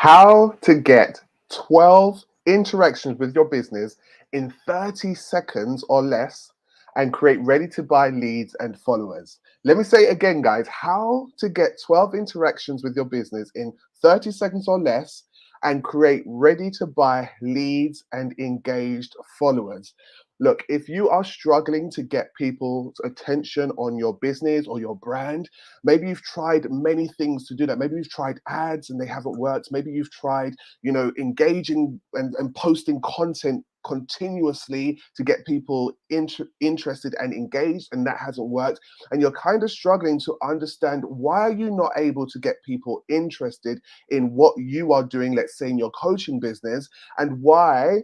How to get 12 interactions with your business in 30 seconds or less and create ready to buy leads and followers. Let me say it again, guys. How to get 12 interactions with your business in 30 seconds or less and create ready to buy leads and engaged followers. Look, if you are struggling to get people's attention on your business or your brand, maybe you've tried many things to do that. Maybe you've tried ads and they haven't worked. Maybe you've tried, engaging and posting content continuously to get people interested and engaged, and that hasn't worked. And you're kind of struggling to understand, why are you not able to get people interested in what you are doing, let's say in your coaching business, and why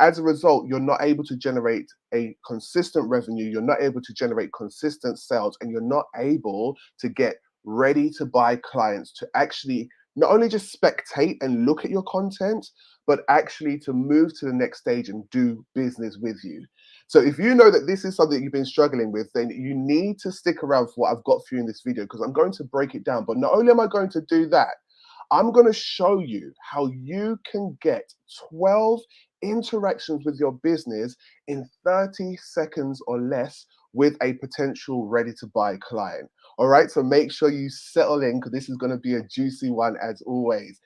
as a result, you're not able to generate a consistent revenue, you're not able to generate consistent sales, and you're not able to get ready to buy clients to actually not only just spectate and look at your content, but actually to move to the next stage and do business with you. So if you know that this is something you've been struggling with, then you need to stick around for what I've got for you in this video, because I'm going to break it down. But not only am I going to do that, I'm going to show you how you can get 12 interactions with your business in 30 seconds or less with a potential ready to buy client. All right, so make sure you settle in, because this is going to be a juicy one as always.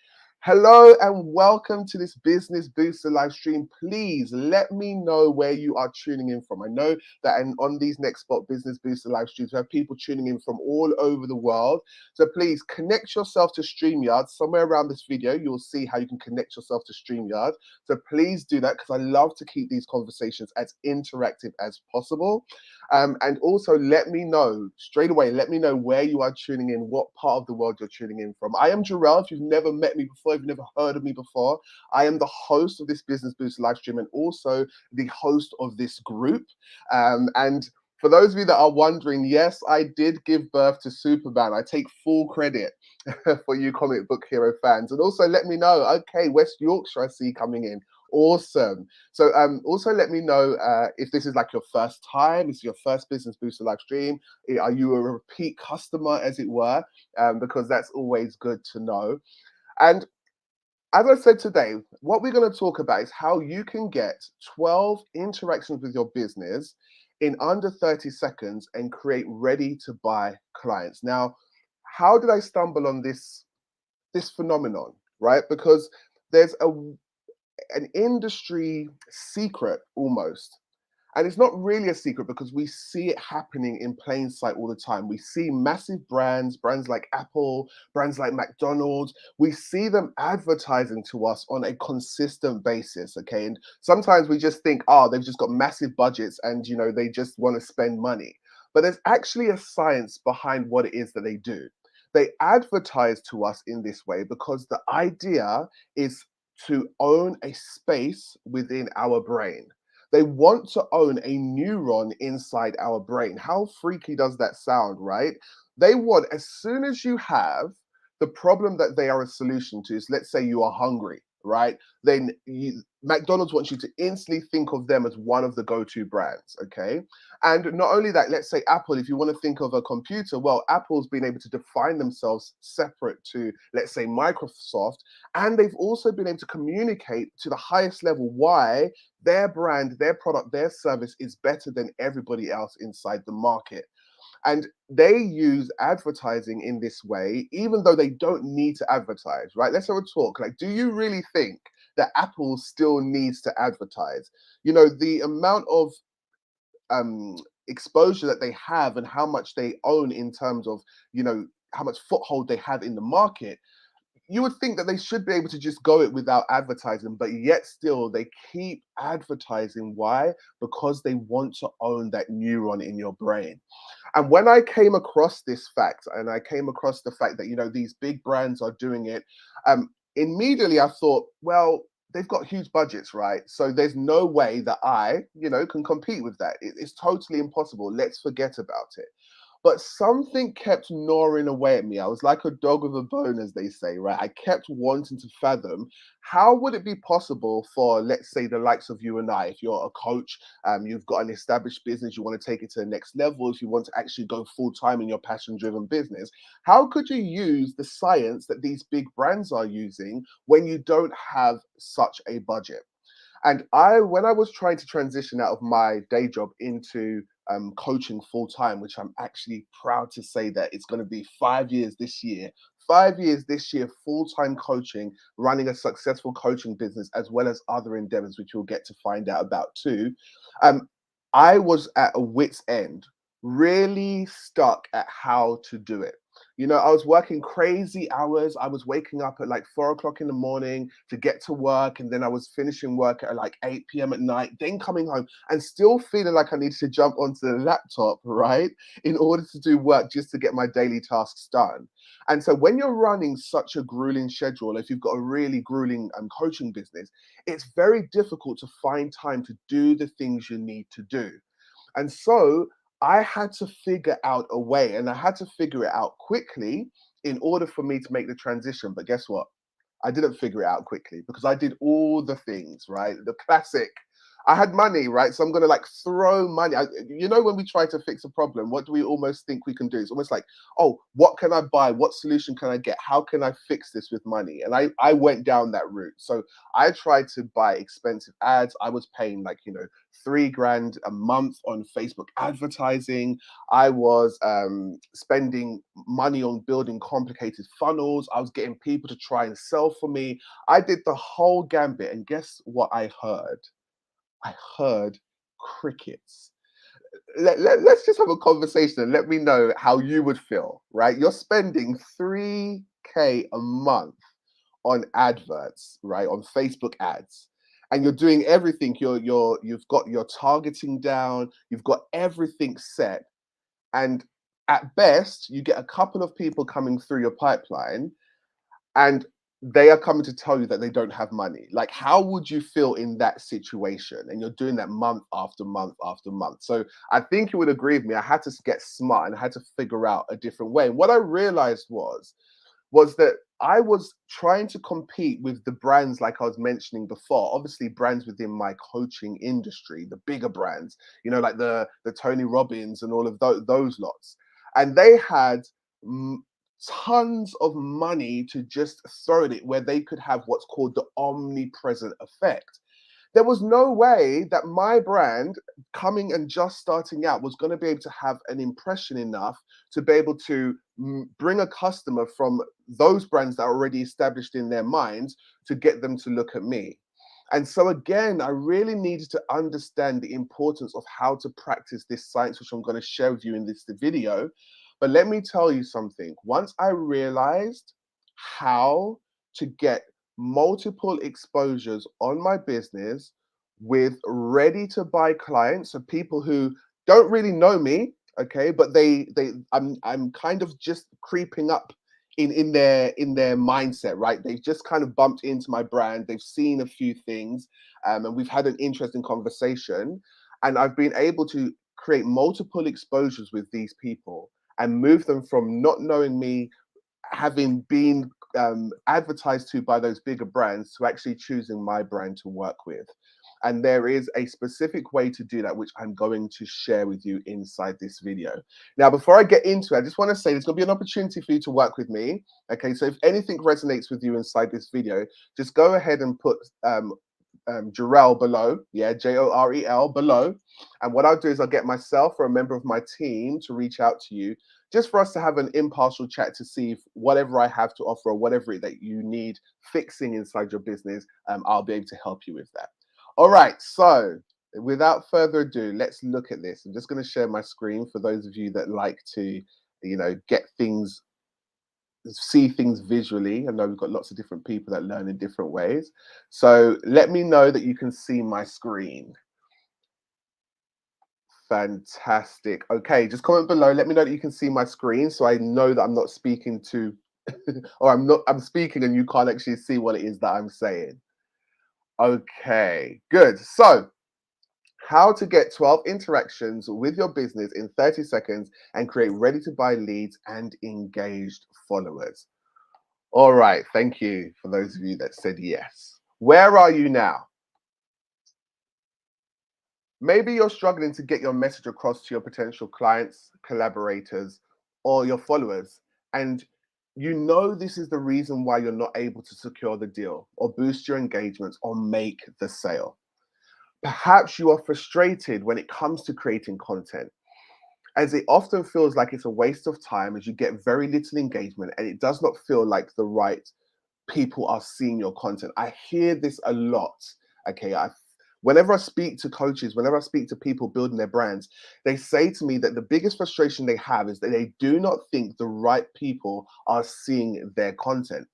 Hello and welcome to this Business Booster live stream. Please let me know where you are tuning in from. I know that on these NxSpot Business Booster live streams, we have people tuning in from all over the world. So please connect yourself to StreamYard. Somewhere around this video, you'll see how you can connect yourself to StreamYard. So please do that, because I love to keep these conversations as interactive as possible. And also let me know straight away, let me know where you are tuning in, what part of the world you're tuning in from. I am Jor'EL. If you've never met me before, if you've never heard of me before, I am the host of this Business Boost live stream and also the host of this group. And for those of you that are wondering, yes, I did give birth to Superman. I take full credit for you comic book hero fans. And also let me know, okay, West Yorkshire I see coming in. Awesome. So also let me know if this is like your first time, this is your first Business Booster live stream. Are you a repeat customer, as it were? Because that's always good to know. And as I said today, what we're going to talk about is how you can get 12 interactions with your business in under 30 seconds and create ready to buy clients. Now, how did I stumble on this phenomenon, right? Because there's an industry secret almost. And it's not really a secret, because we see it happening in plain sight all the time. We see massive brands like Apple, brands like McDonald's. We see them advertising to us on a consistent basis, okay? And sometimes we just think, oh, they've just got massive budgets and, they just want to spend money. But there's actually a science behind what it is that they do. They advertise to us in this way because the idea is to own a space within our brain. They want to own a neuron inside our brain. How freaky does that sound, right? They want, as soon as you have the problem that they are a solution to, is let's say you are hungry, right? Then McDonald's wants you to instantly think of them as one of the go-to brands, okay? And not only that, let's say Apple, if you want to think of a computer, well, Apple's been able to define themselves separate to, let's say, Microsoft, and they've also been able to communicate to the highest level why their brand, their product, their service is better than everybody else inside the market. And they use advertising in this way, even though they don't need to advertise, right? Let's have a talk. Like, do you really think that Apple still needs to advertise? The amount of exposure that they have and how much they own in terms of, how much foothold they have in the market, you would think that they should be able to just go it without advertising, but yet still they keep advertising. Why? Because they want to own that neuron in your brain. And when I came across this fact, and I came across the fact that, these big brands are doing it, immediately I thought, well, they've got huge budgets, right? So there's no way that I, can compete with that. It's totally impossible. Let's forget about it. But something kept gnawing away at me. I was like a dog with a bone, as they say, right? I kept wanting to fathom, how would it be possible for, let's say, the likes of you and I, if you're a coach, you've got an established business, you want to take it to the next level, if you want to actually go full time in your passion driven business, how could you use the science that these big brands are using when you don't have such a budget? And when I was trying to transition out of my day job into coaching full time, which I'm actually proud to say that it's going to be 5 years this year, 5 years this year, full time coaching, running a successful coaching business, as well as other endeavors, which you'll get to find out about too. Um, I was at a wit's end, really stuck at how to do it. I was working crazy hours. I was waking up at like 4 o'clock in the morning to get to work. And then I was finishing work at like 8 p.m. at night, then coming home and still feeling like I needed to jump onto the laptop, right? In order to do work just to get my daily tasks done. And so when you're running such a grueling schedule, if you've got a really grueling coaching business, it's very difficult to find time to do the things you need to do. And so I had to figure out a way, and I had to figure it out quickly in order for me to make the transition. But guess what? I didn't figure it out quickly because I did all the things, right? The classic. I had money, right? So I'm going to like throw money. When we try to fix a problem, what do we almost think we can do? It's almost like, oh, what can I buy? What solution can I get? How can I fix this with money? And I went down that route. So I tried to buy expensive ads. I was paying like, $3,000 a month on Facebook advertising. I was spending money on building complicated funnels. I was getting people to try and sell for me. I did the whole gambit. And guess what I heard? I heard crickets. Let's just have a conversation and let me know how you would feel, right? You're spending 3K a month on adverts, right? On Facebook ads. And you're doing everything. You've got your targeting down, you've got everything set. And at best, you get a couple of people coming through your pipeline, and they are coming to tell you that they don't have money. Like, how would you feel in that situation? And you're doing that month after month after month. So I think you would agree with me. I had to get smart and I had to figure out a different way. And what I realized was that I was trying to compete with the brands like I was mentioning before, obviously brands within my coaching industry, the bigger brands, like the Tony Robbins and all of those lots. And they had tons of money to just throw at it where they could have what's called the omnipresent effect. There was no way that my brand coming and just starting out was going to be able to have an impression enough to be able to bring a customer from those brands that are already established in their minds to get them to look at me. And so again, I really needed to understand the importance of how to practice this science, which I'm going to share with you in this video. But let me tell you something. Once I realized how to get multiple exposures on my business with ready to buy clients, so people who don't really know me, okay, but I'm kind of just creeping up in their mindset, right? They've just kind of bumped into my brand, they've seen a few things, and we've had an interesting conversation, and I've been able to create multiple exposures with these people and move them from not knowing me, having been advertised to by those bigger brands, to actually choosing my brand to work with. And there is a specific way to do that, which I'm going to share with you inside this video. Now, before I get into it, I just want to say there's going to be an opportunity for you to work with me. Okay, so if anything resonates with you inside this video, just go ahead and put Jor'EL below, yeah, Jorel below. And what I'll do is I'll get myself or a member of my team to reach out to you, just for us to have an impartial chat to see if whatever I have to offer or whatever that you need fixing inside your business, I'll be able to help you with that. All right, so without further ado, let's look at this. I'm just going to share my screen for those of you that like to, get things, see things visually. I know we've got lots of different people that learn in different ways. So let me know that you can see my screen. Fantastic. Okay, just comment below. Let me know that you can see my screen so I know that I'm not speaking to, or I'm speaking and you can't actually see what it is that I'm saying. Okay, good. So How to get 12 interactions with your business in 30 seconds and create ready to buy leads and engaged followers. All right, thank you for those of you that said yes. Where are you now? Maybe you're struggling to get your message across to your potential clients, collaborators, or your followers. And you know this is the reason why you're not able to secure the deal or boost your engagements or make the sale. Perhaps you are frustrated when it comes to creating content, as it often feels like it's a waste of time as you get very little engagement and it does not feel like the right people are seeing your content. I hear this a lot. Okay, whenever I speak to coaches, whenever I speak to people building their brands, they say to me that the biggest frustration they have is that they do not think the right people are seeing their content.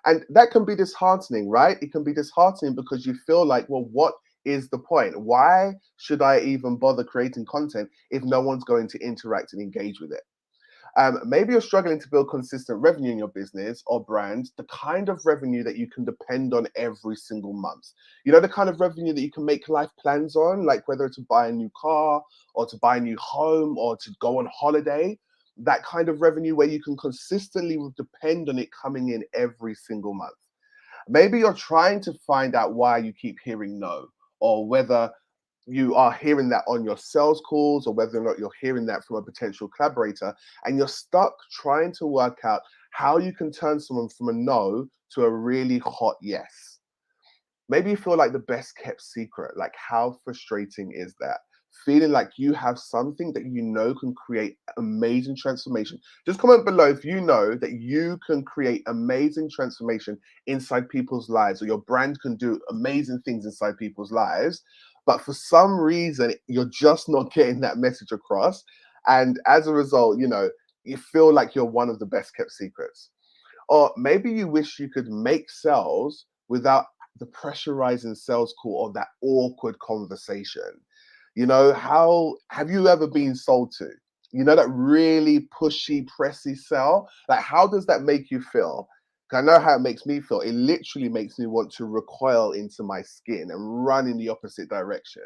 And that can be disheartening, right? It can be disheartening because you feel like, well, what is the point? Why should I even bother creating content if no one's going to interact and engage with it? Maybe you're struggling to build consistent revenue in your business or brand, the kind of revenue that you can depend on every single month. You know, the kind of revenue that you can make life plans on, like whether to buy a new car or to buy a new home or to go on holiday. That kind of revenue where you can consistently depend on it coming in every single month. Maybe you're trying to find out why you keep hearing no, or whether you are hearing that on your sales calls or whether or not you're hearing that from a potential collaborator, and you're stuck trying to work out how you can turn someone from a no to a really hot yes. Maybe you feel like the best kept secret. Like, how frustrating is that? Feeling like you have something that you know can create amazing transformation. Just comment below if you know that you can create amazing transformation inside people's lives, or your brand can do amazing things inside people's lives. But for some reason, you're just not getting that message across. And as a result, you feel like you're one of the best kept secrets. Or maybe you wish you could make sales without the pressurizing sales call or that awkward conversation. How have you ever been sold to? That really pushy, pressy sell? Like, how does that make you feel? 'Cause I know how it makes me feel. It literally makes me want to recoil into my skin and run in the opposite direction.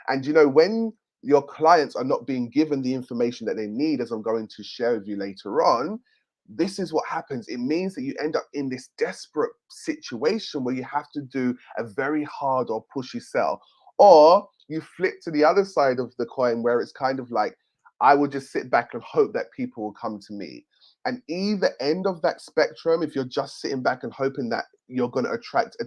And when your clients are not being given the information that they need, as I'm going to share with you later on, this is what happens. It means that you end up in this desperate situation where you have to do a very hard or pushy sell. Or you flip to the other side of the coin where it's kind of like, I will just sit back and hope that people will come to me. And either end of that spectrum, if you're just sitting back and hoping that you're going to attract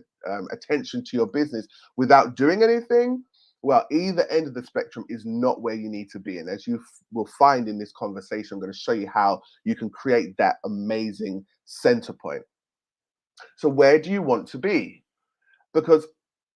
attention to your business without doing anything, well, either end of the spectrum is not where you need to be. And as you will find in this conversation, I'm going to show you how you can create that amazing center point. So where do you want to be? Because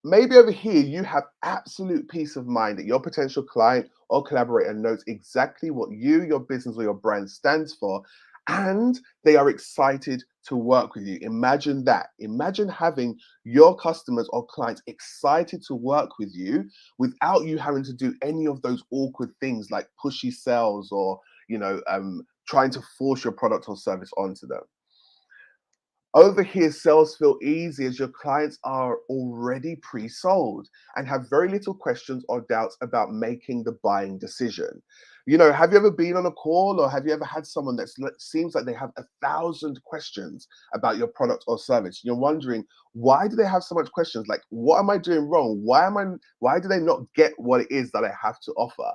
maybe over here you have absolute peace of mind that your potential client or collaborator knows exactly what you, your business, or your brand stands for, and they are excited to work with you. Imagine that. Imagine having your customers or clients excited to work with you without you having to do any of those awkward things like pushy sales or trying to force your product or service onto them. Over here, sales feel easy as your clients are already pre-sold and have very little questions or doubts about making the buying decision. Have you ever been on a call, or have you ever had someone that seems like they have 1,000 questions about your product or service? You're wondering, why do they have so much questions? Like, what am I doing wrong? Why do they not get what it is that I have to offer?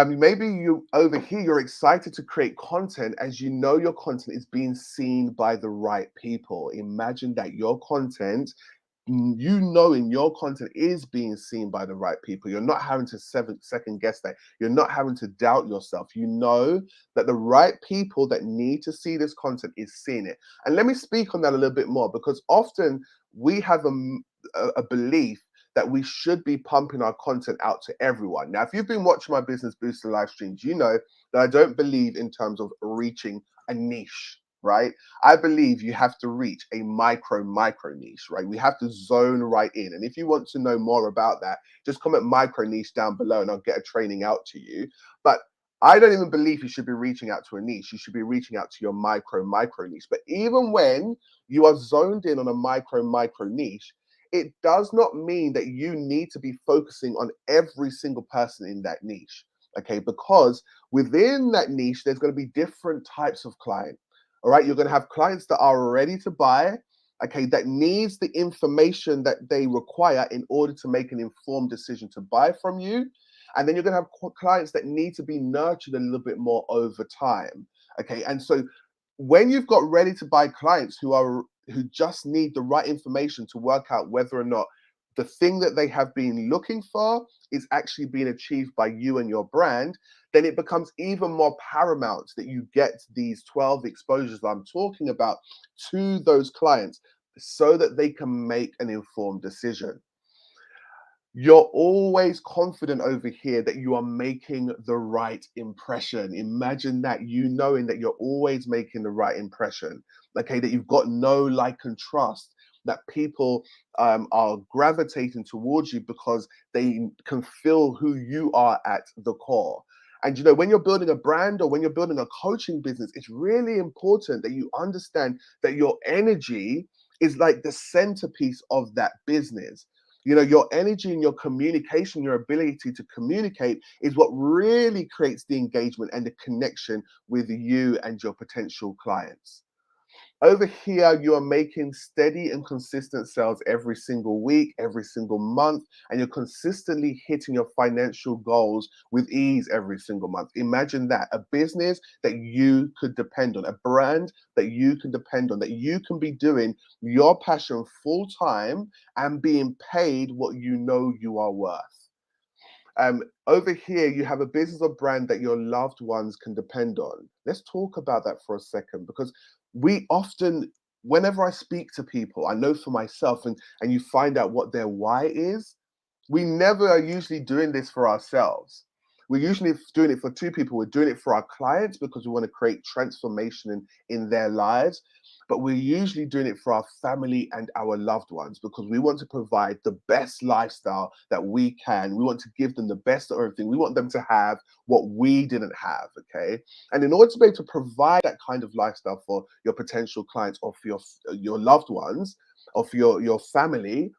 Maybe you over here, you're excited to create content as you know your content is being seen by the right people. Imagine that your content, knowing your content is being seen by the right people. You're not having to second guess that. You're not having to doubt yourself. You know that the right people that need to see this content is seeing it. And let me speak on that a little bit more, because often we have a belief that we should be pumping our content out to everyone. Now, if you've been watching my Business Booster live streams, you know that I don't believe in terms of reaching a niche, right? I believe you have to reach a micro niche, right? We have to zone right in. And if you want to know more about that, just comment micro niche down below and I'll get a training out to you. But I don't even believe you should be reaching out to a niche. You should be reaching out to your micro niche. But even when you are zoned in on a micro niche, it does not mean that you need to be focusing on every single person in that niche. Okay, because within that niche, there's going to be different types of client. All right, you're going to have clients that are ready to buy, okay, that needs the information that they require in order to make an informed decision to buy from you. And then you're going to have clients that need to be nurtured a little bit more over time. Okay, and so when you've got ready to buy clients who just need the right information to work out whether or not the thing that they have been looking for is actually being achieved by you and your brand, then it becomes even more paramount that you get these 12 exposures that I'm talking about to those clients so that they can make an informed decision. You're always confident over here that you are making the right impression. Imagine that, you knowing that you're always making the right impression, okay, that you've got know, like, and trust, that people are gravitating towards you because they can feel who you are at the core. And you know, when you're building a brand or when you're building a coaching business, it's really important that you understand that your energy is like the centerpiece of that business. You know, your energy and your communication, your ability to communicate is what really creates the engagement and the connection with you and your potential clients. Over here, you are making steady and consistent sales every single week, every single month, and you're consistently hitting your financial goals with ease every single month. Imagine that, a business that you could depend on, a brand that you can depend on, that you can be doing your passion full time and being paid what you know you are worth. Over here, you have a business or brand that your loved ones can depend on. Let's talk about that for a second, because we often, whenever I speak to people, I know for myself, and you find out what their why is, we never are usually doing this for ourselves. We're usually doing it for two people. We're doing it for our clients because we want to create transformation in their lives. But we're usually doing it for our family and our loved ones because we want to provide the best lifestyle that we can. We want to give them the best of everything. We want them to have what we didn't have, okay? And in order to be able to provide that kind of lifestyle for your potential clients or for your loved ones or for your family,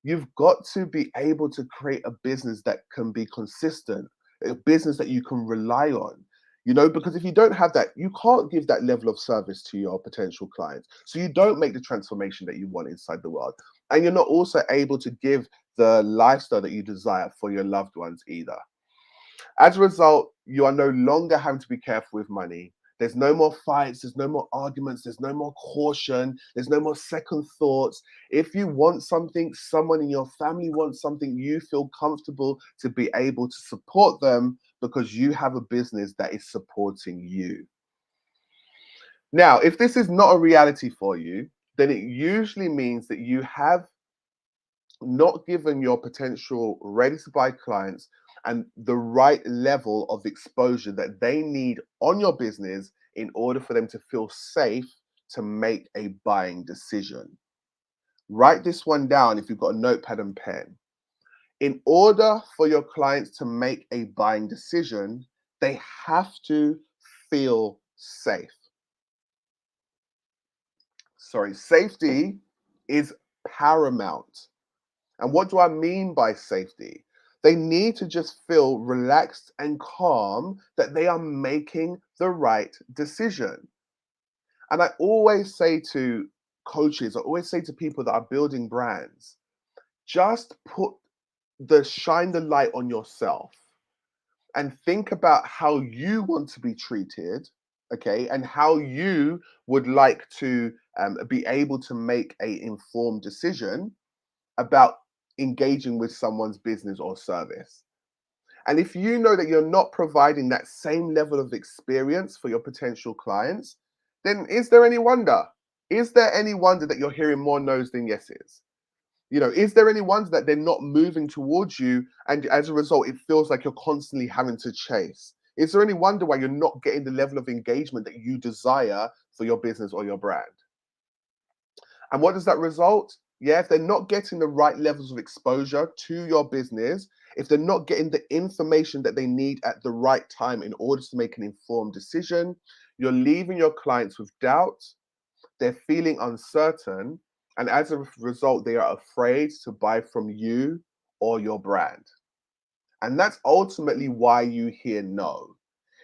you've got to be able to create a business that can be consistent, a business that you can rely on. You know, because if you don't have that, you can't give that level of service to your potential clients. So you don't make the transformation that you want inside the world. And you're not also able to give the lifestyle that you desire for your loved ones either. As a result, you are no longer having to be careful with money. There's no more fights, there's no more arguments, there's no more caution, there's no more second thoughts. If you want something, someone in your family wants something, you feel comfortable to be able to support them because you have a business that is supporting you. Now, if this is not a reality for you, then it usually means that you have not given your potential ready to buy clients and the right level of exposure that they need on your business in order for them to feel safe to make a buying decision. Write this one down if you've got a notepad and pen. In order for your clients to make a buying decision, they have to feel safe. Sorry, safety is paramount. And what do I mean by safety? They need to just feel relaxed and calm that they are making the right decision. And I always say to coaches, I always say to people that are building brands, just shine the light on yourself and think about how you want to be treated, okay, and how you would like to be able to make a informed decision about engaging with someone's business or service. And if you know that you're not providing that same level of experience for your potential clients, then is there any wonder? Is there any wonder that you're hearing more no's than yeses? You know, is there any wonder that they're not moving towards you and as a result, it feels like you're constantly having to chase? Is there any wonder why you're not getting the level of engagement that you desire for your business or your brand? And what does that result? Yeah, if they're not getting the right levels of exposure to your business, if they're not getting the information that they need at the right time in order to make an informed decision, you're leaving your clients with doubt, they're feeling uncertain, And as a result, they are afraid to buy from you or your brand. And that's ultimately why you hear no.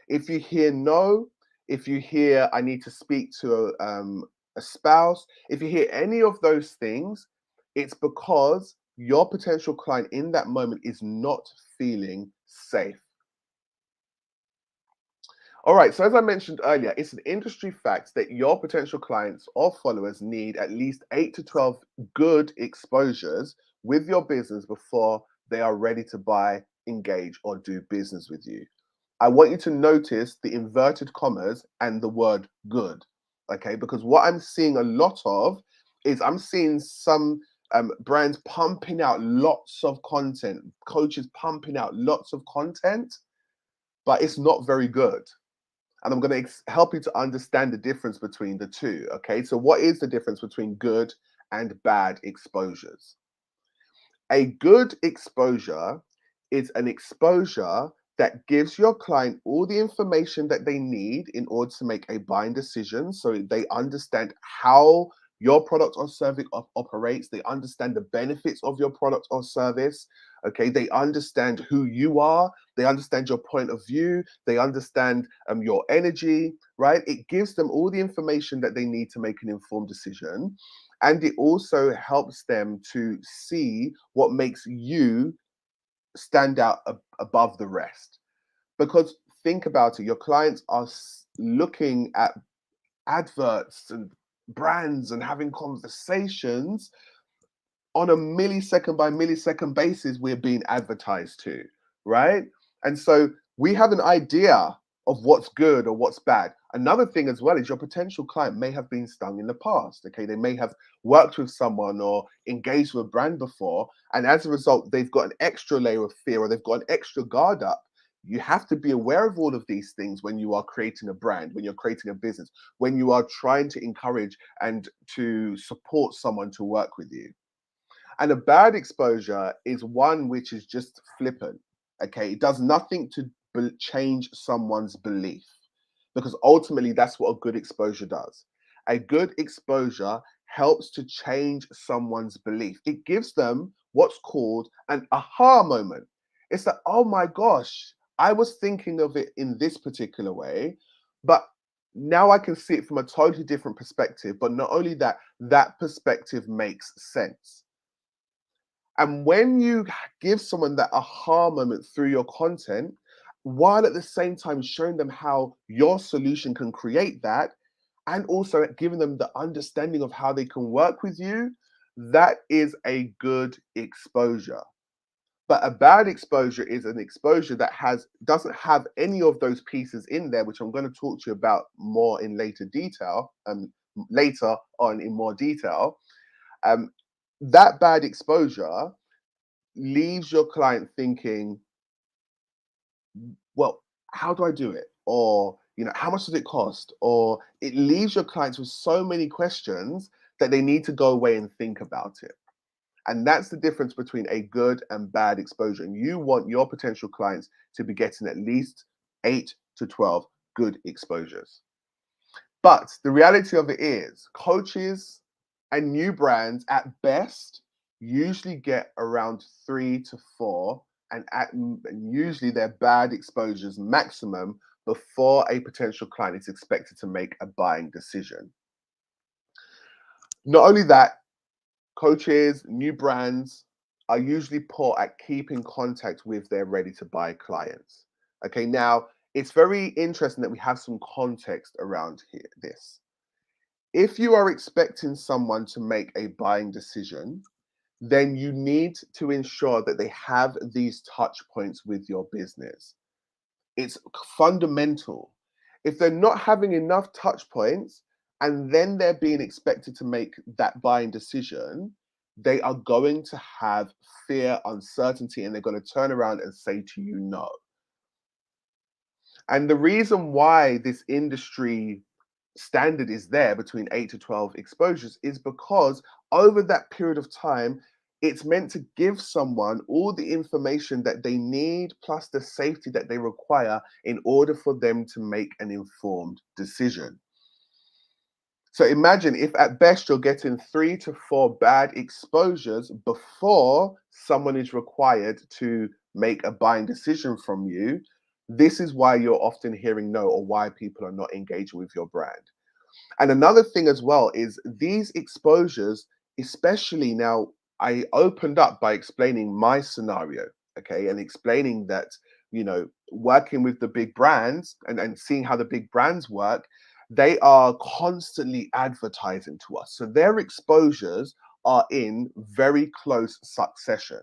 If you hear no, if you hear I need to speak to a spouse, if you hear any of those things, it's because your potential client in that moment is not feeling safe. All right, so as I mentioned earlier, it's an industry fact that your potential clients or followers need at least 8 to 12 good exposures with your business before they are ready to buy, engage, or do business with you. I want you to notice the inverted commas and the word good, okay? Because what I'm seeing a lot of is I'm seeing some brands pumping out lots of content, coaches pumping out lots of content, but it's not very good. And I'm going to help you to understand the difference between the two. Okay, so what is the difference between good and bad exposures? A good exposure is an exposure that gives your client all the information that they need in order to make a buying decision, so they understand how your product or service operates, they understand the benefits of your product or service. Okay, they understand who you are, they understand your point of view, they understand your energy, right? It gives them all the information that they need to make an informed decision. And it also helps them to see what makes you stand out above the rest. Because think about it, your clients are looking at adverts and brands and having conversations on a millisecond by millisecond basis. We're being advertised to, right? And so we have an idea of what's good or what's bad. Another thing as well is your potential client may have been stung in the past. Okay, they may have worked with someone or engaged with a brand before, and as a result, they've got an extra layer of fear or they've got an extra guard up. You have to be aware of all of these things when you are creating a brand, when you're creating a business, when you are trying to encourage and to support someone to work with you. And a bad exposure is one which is just flippant. Okay, it does nothing to change someone's belief, because ultimately that's what a good exposure does. A good exposure helps to change someone's belief. It gives them what's called an aha moment. It's like, oh my gosh, I was thinking of it in this particular way, but now I can see it from a totally different perspective. But not only that, that perspective makes sense. And when you give someone that aha moment through your content, while at the same time showing them how your solution can create that, and also giving them the understanding of how they can work with you, that is a good exposure. But a bad exposure is an exposure that doesn't have any of those pieces in there, which I'm going to talk to you about more in later on in more detail. Um, that bad exposure leaves your client thinking, well, how do I do it? Or, how much does it cost? Or it leaves your clients with so many questions that they need to go away and think about it. And that's the difference between a good and bad exposure. And you want your potential clients to be getting at least 8 to 12 good exposures. But the reality of it is, coaches and new brands at best usually get around 3 to 4, and usually they're bad exposures maximum before a potential client is expected to make a buying decision. Not only that, coaches, new brands are usually poor at keeping contact with their ready to buy clients. Okay, now it's very interesting that we have some context around this. If you are expecting someone to make a buying decision, then you need to ensure that they have these touch points with your business. It's fundamental. If they're not having enough touch points and then they're being expected to make that buying decision, they are going to have fear, uncertainty, and they're going to turn around and say to you, no. And the reason why this industry standard is there between 8 to 12 exposures is because over that period of time, it's meant to give someone all the information that they need, plus the safety that they require in order for them to make an informed decision. So imagine if at best you're getting 3 to 4 bad exposures before someone is required to make a buying decision from you. This is why you're often hearing no, or why people are not engaging with your brand. And another thing as well is these exposures, especially now, I opened up by explaining my scenario, okay, and explaining that, working with the big brands and seeing how the big brands work, they are constantly advertising to us. So their exposures are in very close succession.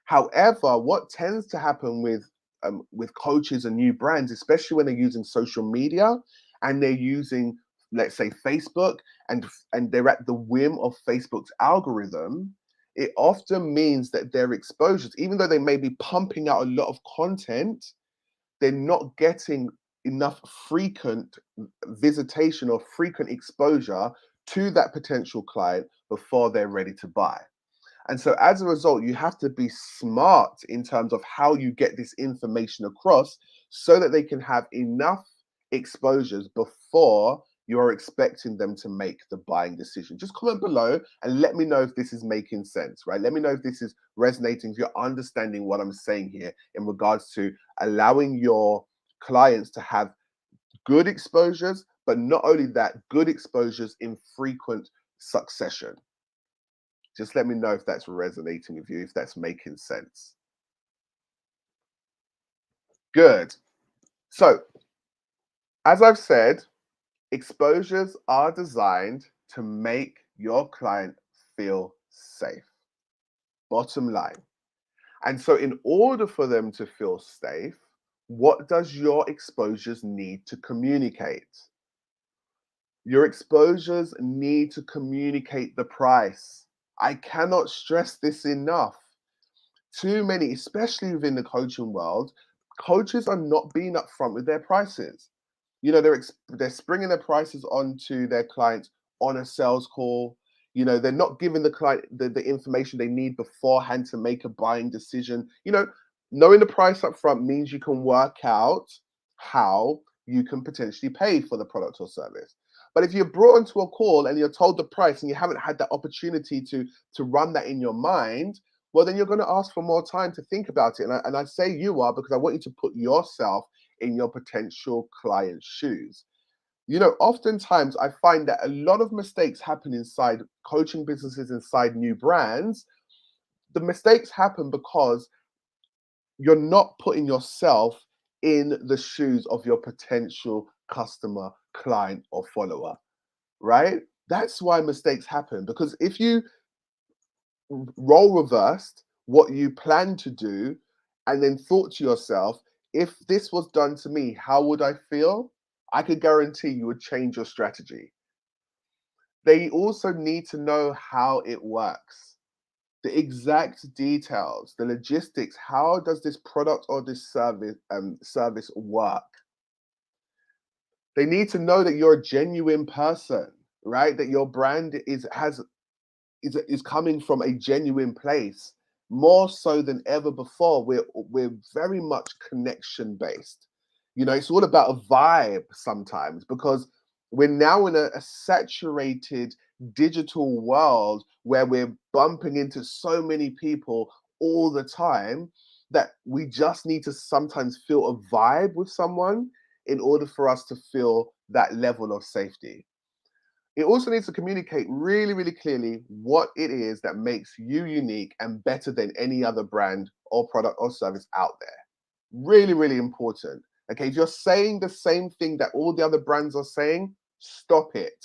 However, what tends to happen with coaches and new brands, especially when they're using social media and they're using, let's say, Facebook, and they're at the whim of Facebook's algorithm, it often means that their exposures, even though they may be pumping out a lot of content, they're not getting enough frequent visitation or frequent exposure to that potential client before they're ready to buy. And so as a result, you have to be smart in terms of how you get this information across so that they can have enough exposures before you're expecting them to make the buying decision. Just comment below and let me know if this is making sense, right? Let me know if this is resonating, if you're understanding what I'm saying here in regards to allowing your clients to have good exposures, but not only that, good exposures in frequent succession. Just let me know if that's resonating with you, if that's making sense. Good. So, as I've said, exposures are designed to make your client feel safe. Bottom line. And so, in order for them to feel safe, what does your exposures need to communicate? Your exposures need to communicate the price. I cannot stress this enough. Too many, especially within the coaching world, coaches are not being upfront with their prices. They're springing their prices onto their clients on a sales call. They're not giving the client the information they need beforehand to make a buying decision. Knowing the price up front means you can work out how you can potentially pay for the product or service. But if you're brought into a call and you're told the price and you haven't had that opportunity to run that in your mind, well, then you're going to ask for more time to think about it. And I say you are because I want you to put yourself in your potential client's shoes. Oftentimes I find that a lot of mistakes happen inside coaching businesses, inside new brands. The mistakes happen because you're not putting yourself in the shoes of your potential customer, client, or follower, right? That's why mistakes happen. Because if you role reversed what you plan to do and then thought to yourself, if this was done to me, how would I feel? I could guarantee you would change your strategy. They also need to know how it works, the exact details, the logistics. How does this product or this service work? They need to know that you're a genuine person, right? That your brand is coming from a genuine place. More so than ever before, we're very much connection based. It's all about a vibe sometimes, because we're now in a saturated digital world where we're bumping into so many people all the time that we just need to sometimes feel a vibe with someone in order for us to feel that level of safety. It also needs to communicate really, really clearly what it is that makes you unique and better than any other brand or product or service out there. Really, really important. Okay, if you're saying the same thing that all the other brands are saying, stop it.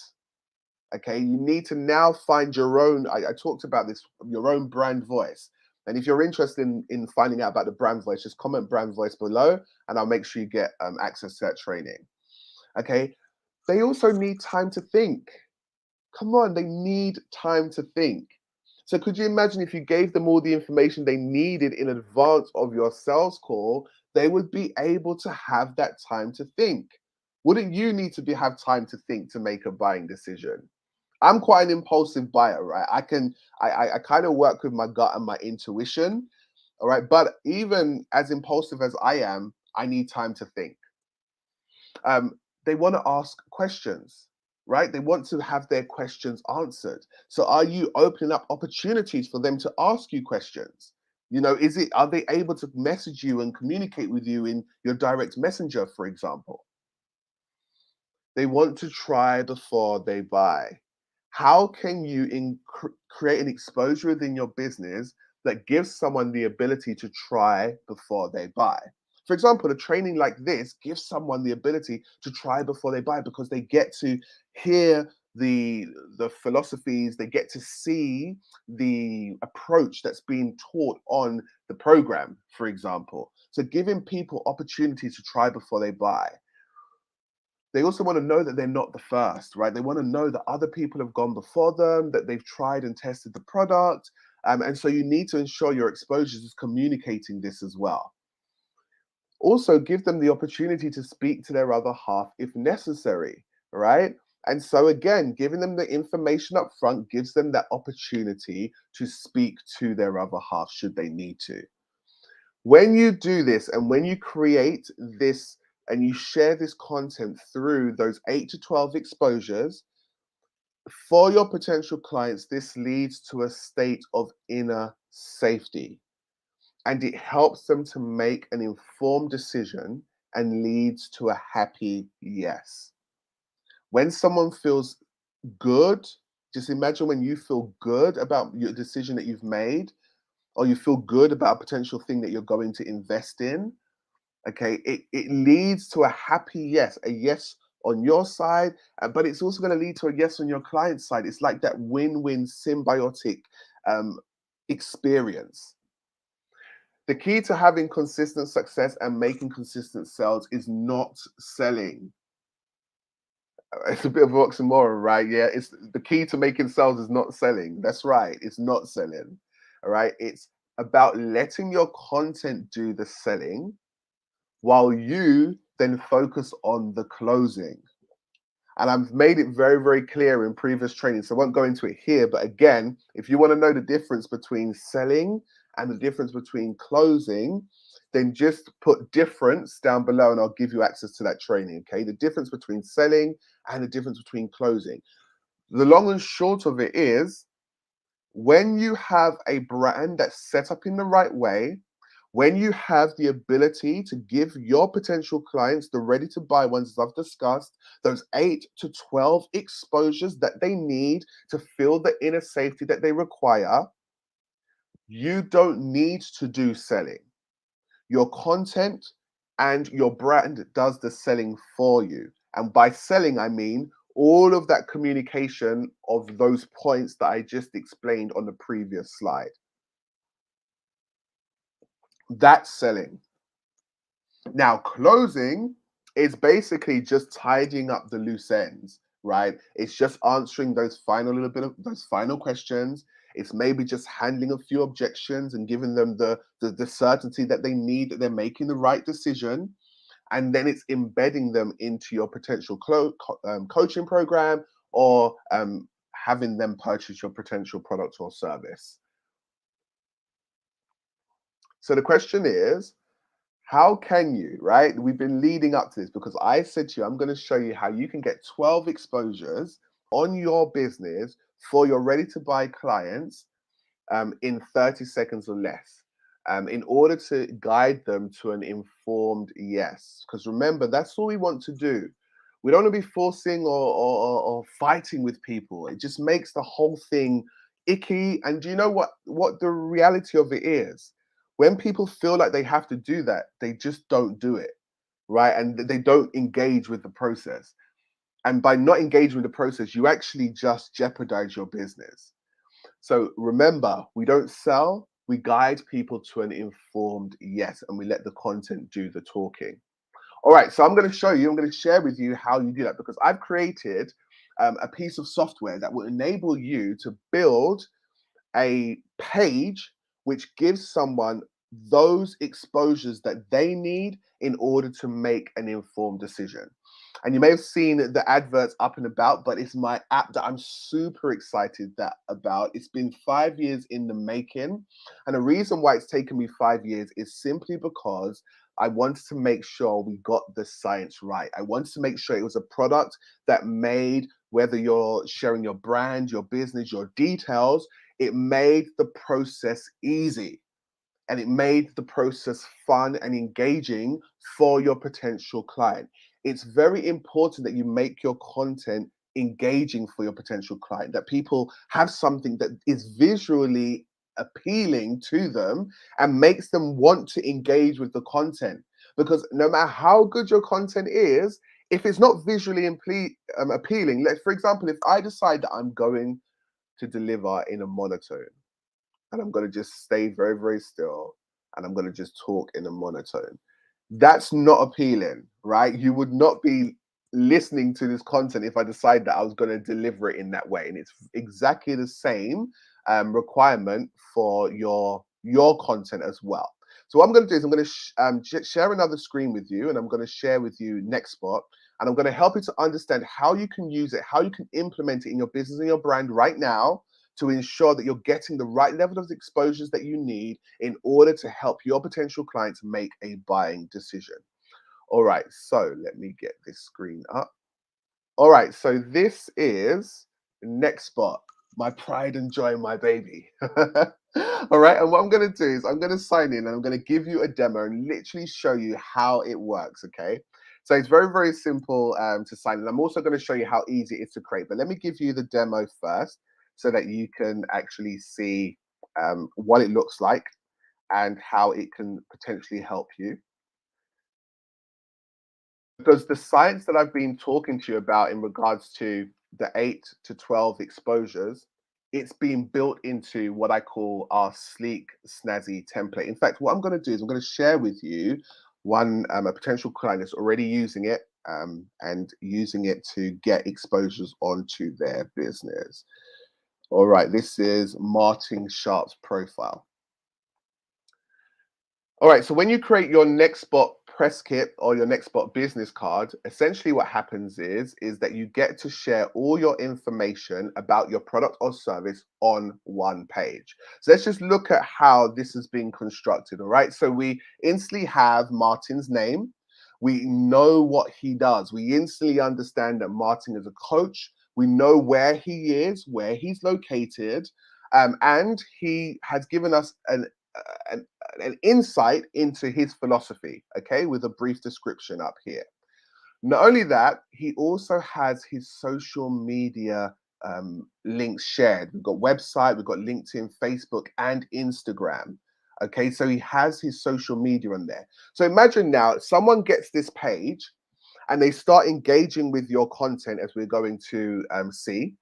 Okay, you need to now find your own. I talked about this, your own brand voice. And if you're interested in finding out about the brand voice, just comment brand voice below and I'll make sure you get access to that training. Okay, they also need time to think. Come on, they need time to think. So could you imagine if you gave them all the information they needed in advance of your sales call, they would be able to have that time to think. Wouldn't you need to have time to think to make a buying decision? I'm quite an impulsive buyer, right? I kind of work with my gut and my intuition, all right? But even as impulsive as I am, I need time to think. They want to ask questions. right? They want to have their questions answered. So are you opening up opportunities for them to ask you questions? Are they able to message you and communicate with you in your direct messenger, for example? They want to try before they buy. How can you create an exposure within your business that gives someone the ability to try before they buy? For example, a training like this gives someone the ability to try before they buy because they get to hear the philosophies, they get to see the approach that's being taught on the program, for example. So giving people opportunities to try before they buy. They also want to know that they're not the first, right? They want to know that other people have gone before them, that they've tried and tested the product. And so you need to ensure your exposure is communicating this as well. Also, give them the opportunity to speak to their other half if necessary, right? And so, again, giving them the information up front gives them that opportunity to speak to their other half should they need to. When you do this and when you create this and you share this content through those 8 to 12 exposures for your potential clients, this leads to a state of inner safety and it helps them to make an informed decision and leads to a happy yes. When someone feels good, just imagine when you feel good about your decision that you've made, or you feel good about a potential thing that you're going to invest in. Okay, it leads to a happy yes, a yes on your side, but it's also going to lead to a yes on your client's side. It's like that win-win symbiotic um, experience. The key to having consistent success and making consistent sales is not selling. It's a bit of an oxymoron, right? Yeah, it's the key to making sales is not selling. That's right, it's not selling. All right, it's about letting your content do the selling while you then focus on the closing. And I've made it very, very clear in previous training, so I won't go into it here. But again, if you want to know the difference between selling and the difference between closing, then just put difference down below and I'll give you access to that training. Okay, the difference between selling and the difference between closing. The long and short of it is when you have a brand that's set up in the right way, when you have the ability to give your potential clients the ready to buy ones, as I've discussed, those 8 to 12 exposures that they need to feel the inner safety that they require, you don't need to do selling. Your content and your brand does the selling for you. And by selling, I mean all of that communication of those points that I just explained on the previous slide. That's selling. Now, closing is basically just tidying up the loose ends, right? It's just answering those final questions. It's maybe just handling a few objections and giving them the certainty that they need, that they're making the right decision. And then it's embedding them into your potential coaching program or having them purchase your potential product or service. So the question is, how can you, right? We've been leading up to this because I said to you, I'm going to show you how you can get 12 exposures on your business for your ready to buy clients in 30 seconds or less in order to guide them to an informed yes. Because remember, that's all we want to do. We don't want to be forcing or fighting with people. It just makes the whole thing icky. And do you know what the reality of it is? When people feel like they have to do that, they just don't do it, right? And they don't engage with the process. And by not engaging with the process, you actually just jeopardize your business. So remember, we don't sell, we guide people to an informed yes, and we let the content do the talking. All right, so I'm going to share with you how you do that because I've created a piece of software that will enable you to build a page which gives someone those exposures that they need in order to make an informed decision. And you may have seen the adverts up and about, but it's my app that I'm super excited about. It's been 5 years in the making. And the reason why it's taken me 5 years is simply because I wanted to make sure we got the science right. I wanted to make sure it was a product that made whether you're sharing your brand, your business, your details, it made the process easy and it made the process fun and engaging for your potential client. It's very important that you make your content engaging for your potential client, that people have something that is visually appealing to them and makes them want to engage with the content. Because no matter how good your content is, if it's not visually appealing, like for example, if I decide that I'm going to deliver in a monotone, and I'm going to just stay very, very still and I'm going to just talk in a monotone. That's not appealing, right? You would not be listening to this content if I decide that I was going to deliver it in that way. And it's exactly the same requirement for your content as well. So what I'm going to do is I'm going to share another screen with you, and I'm going to share with you NxSpot, and I'm going to help you to understand how you can use it, how you can implement it in your business and your brand right now, to ensure that you're getting the right level of exposures that you need in order to help your potential clients make a buying decision. All right, so let me get this screen up. All right, so this is NxSpot, my pride and joy, my baby. All right, and what I'm going to do is I'm going to sign in and I'm going to give you a demo and literally show you how it works, okay? So it's very, very simple to sign in. I'm also going to show you how easy it is to create, but let me give you the demo first so that you can actually see what it looks like and how it can potentially help you. Because the science that I've been talking to you about in regards to the 8 to 12 exposures, it's been built into what I call our sleek, snazzy template. In fact, what I'm going to do is I'm going to share with you one a potential client that's already using it and using it to get exposures onto their business. All right, this is Martin Sharp's profile. All right, so when you create your NxSpot press kit or your NxSpot business card, essentially what happens is that you get to share all your information about your product or service on one page. So let's just look at how this has been constructed, all right? So we instantly have Martin's name. We know what he does. We instantly understand that Martin is a coach. We know where he is, where he's located, and he has given us an insight into his philosophy, okay, with a brief description up here. Not only that, he also has his social media links shared. We've got website, we've got LinkedIn, Facebook, and Instagram. Okay, so he has his social media on there. So imagine now someone gets this page and they start engaging with your content, as we're going to see.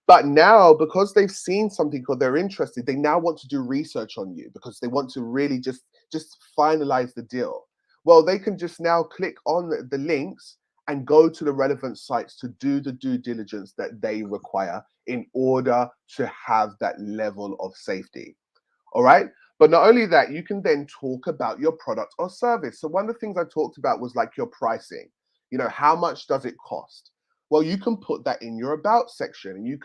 But now, because they've seen something or they're interested, they now want to do research on you because they want to really just finalize the deal. Well, they can just now click on the links and go to the relevant sites to do the due diligence that they require in order to have that level of safety. All right. But not only that, you can then talk about your product or service. So one of the things I talked about was like your pricing. You know, how much does it cost? Well, you can put that in your about section, and you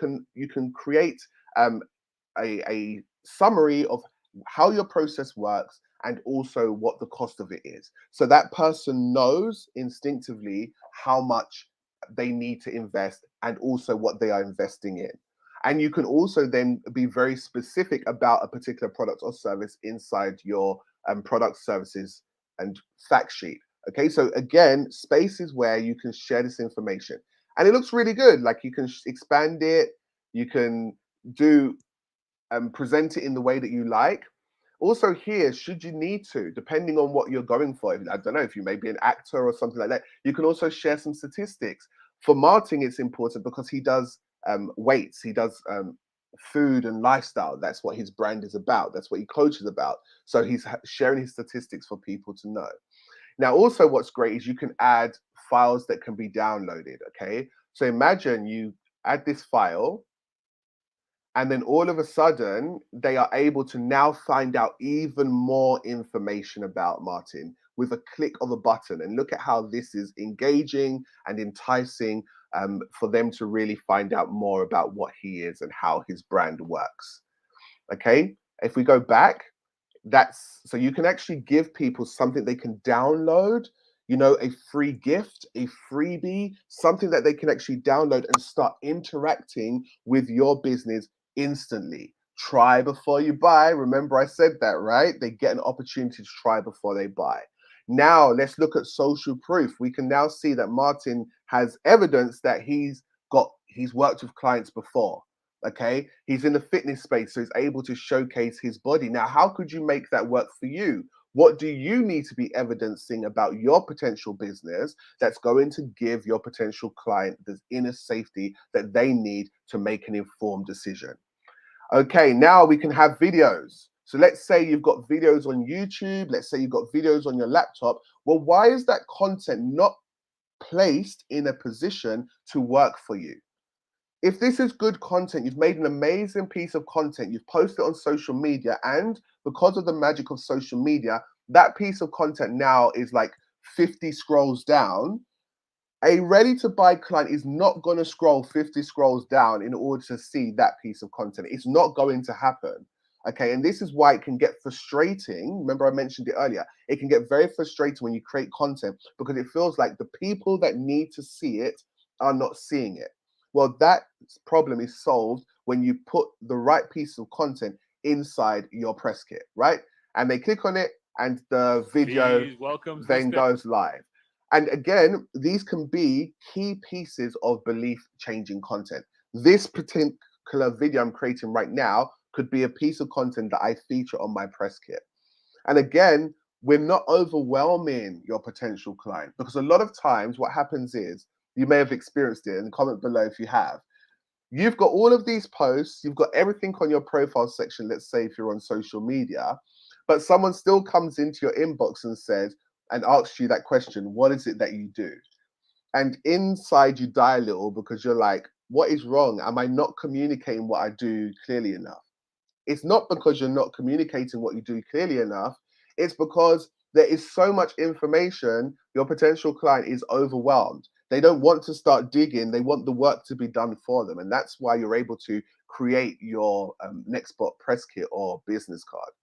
can create a summary of how your process works and also what the cost of it is. So that person knows instinctively how much they need to invest and also what they are investing in. And you can also then be very specific about a particular product or service inside your product, services, and fact sheet. Okay, so again, space is where you can share this information. And it looks really good. Like you can expand it, you can do present it in the way that you like. Also here, should you need to, depending on what you're going for, I don't know, if you may be an actor or something like that, you can also share some statistics. For Martin, it's important because he does weights, he does food and lifestyle. That's what his brand is about. That's what he coaches about. So he's sharing his statistics for people to know. Now, also what's great is you can add files that can be downloaded, okay? So imagine you add this file and then all of a sudden they are able to now find out even more information about Martin with a click of a button. And look at how this is engaging and enticing for them to really find out more about what he is and how his brand works. Okay, if we go back, that's so you can actually give people something they can download. a free gift, a freebie, something that they can actually download and start interacting with your business instantly. Try before you buy. Remember, I said that, right? They get an opportunity to try before they buy. Now, let's look at social proof. We can now see that Martin has evidence that he's worked with clients before. Okay, he's in the fitness space, so he's able to showcase his body. Now, how could you make that work for you? What do you need to be evidencing about your potential business that's going to give your potential client the inner safety that they need to make an informed decision? Okay, now we can have videos. So let's say you've got videos on YouTube, let's say you've got videos on your laptop. Well, why is that content not placed in a position to work for you? If this is good content, you've made an amazing piece of content, you've posted it on social media, and because of the magic of social media, that piece of content now is like 50 scrolls down. A ready to buy client is not going to scroll 50 scrolls down in order to see that piece of content. It's not going to happen. Okay, and this is why it can get frustrating. Remember, I mentioned it earlier. It can get very frustrating when you create content because it feels like the people that need to see it are not seeing it. Well, that problem is solved when you put the right piece of content inside your press kit, right? And they click on it and the video then goes live. And again, these can be key pieces of belief changing content. This particular video I'm creating right now could be a piece of content that I feature on my press kit. And again, we're not overwhelming your potential client because a lot of times what happens is, you may have experienced it, and comment below if you have. You've got all of these posts, you've got everything on your profile section, let's say if you're on social media, but someone still comes into your inbox and says, and asks you that question, what is it that you do? And inside you die a little because you're like, what is wrong? Am I not communicating what I do clearly enough? It's not because you're not communicating what you do clearly enough. It's because there is so much information, your potential client is overwhelmed. They don't want to start digging. They want the work to be done for them. And that's why you're able to create your NxSpot press kit or business card.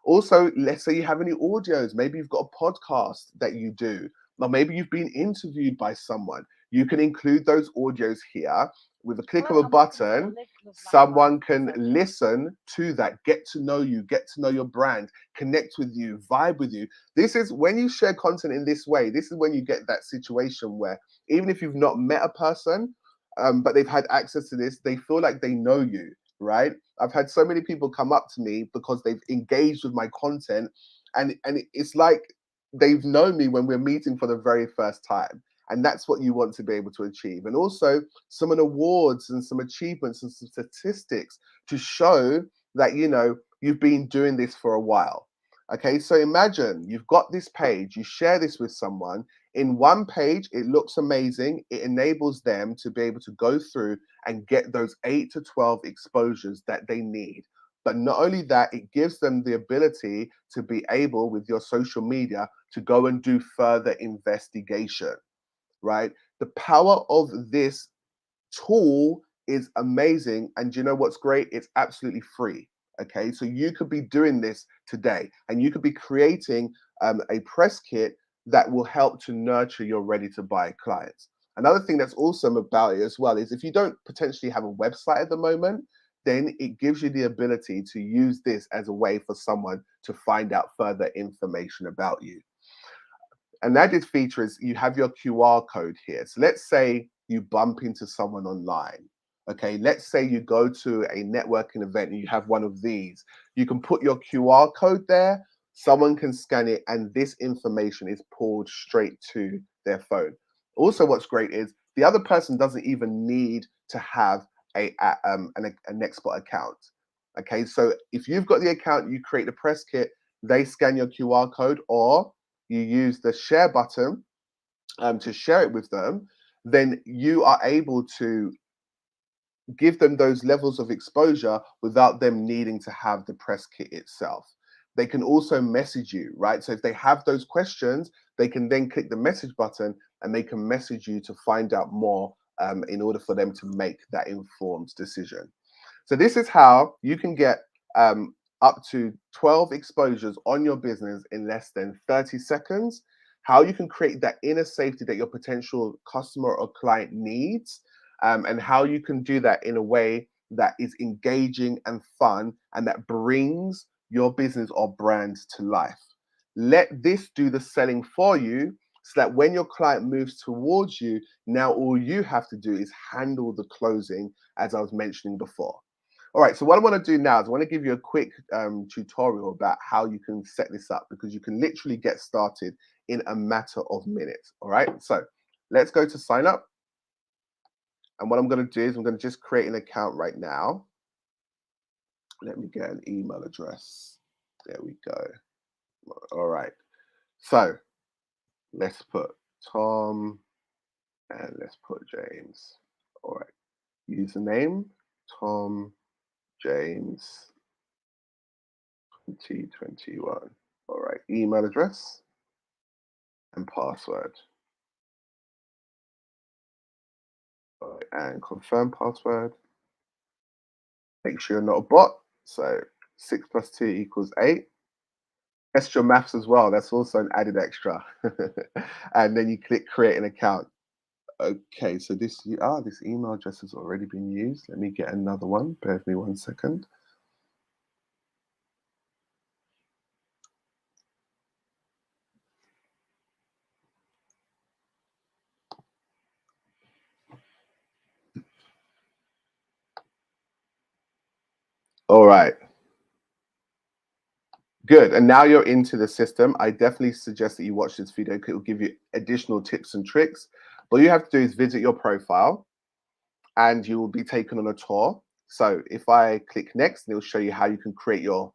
Also, let's say you have any audios. Maybe you've got a podcast that you do, or maybe you've been interviewed by someone. You can include those audios here. With a click of a button, someone can listen to that, get to know you, get to know your brand, connect with you, vibe with you. This is when you share content in this way, this is when you get that situation where even if you've not met a person, but they've had access to this, they feel like they know you, right? I've had so many people come up to me because they've engaged with my content, and it's like they've known me when we're meeting for the very first time. And that's what you want to be able to achieve. And also some awards and some achievements and some statistics to show that, you've been doing this for a while. Okay, so imagine you've got this page, you share this with someone. In one page, it looks amazing. It enables them to be able to go through and get those 8 to 12 exposures that they need. But not only that, it gives them the ability to be able, with your social media, to go and do further investigation, right? The power of this tool is amazing. And you know what's great? It's absolutely free. Okay, so you could be doing this today and you could be creating a press kit that will help to nurture your ready to buy clients. Another thing that's awesome about it as well is if you don't potentially have a website at the moment, then it gives you the ability to use this as a way for someone to find out further information about you. An added feature is you have your QR code here. So let's say you bump into someone online. Okay, let's say you go to a networking event and you have one of these. You can put your QR code there, someone can scan it, and this information is pulled straight to their phone. Also, what's great is the other person doesn't even need to have a NxSpot account. Okay, so if you've got the account, you create the press kit, they scan your QR code, or you use the share button to share it with them, then you are able to give them those levels of exposure without them needing to have the press kit itself. They can also message you, right? So if they have those questions, they can then click the message button and they can message you to find out more in order for them to make that informed decision. So this is how you can get up to 12 exposures on your business in less than 30 seconds. how you can create that inner safety that your potential customer or client needs, and how you can do that in a way that is engaging and fun and that brings your business or brand to life. Let this do the selling for you so that when your client moves towards you, now all you have to do is handle the closing, as I was mentioning before. All right, so what I want to do now is I want to give you a quick tutorial about how you can set this up, because you can literally get started in a matter of minutes. All right, so let's go to sign up. And what I'm going to do is I'm going to just create an account right now. Let me get an email address. There we go. All right, so let's put Tom and let's put James. All right, username Tom James 2021. All right, email address and password. All right, and confirm password. Make sure you're not a bot. So 6 plus 2 equals 8. Test your maths as well. That's also an added extra. And then you click create an account. Okay, so this email address has already been used. Let me get another one. Bear with me 1 second. All right. Good. And now you're into the system. I definitely suggest that you watch this video because it will give you additional tips and tricks. All you have to do is visit your profile and you will be taken on a tour. So if I click next, it'll show you how you can create your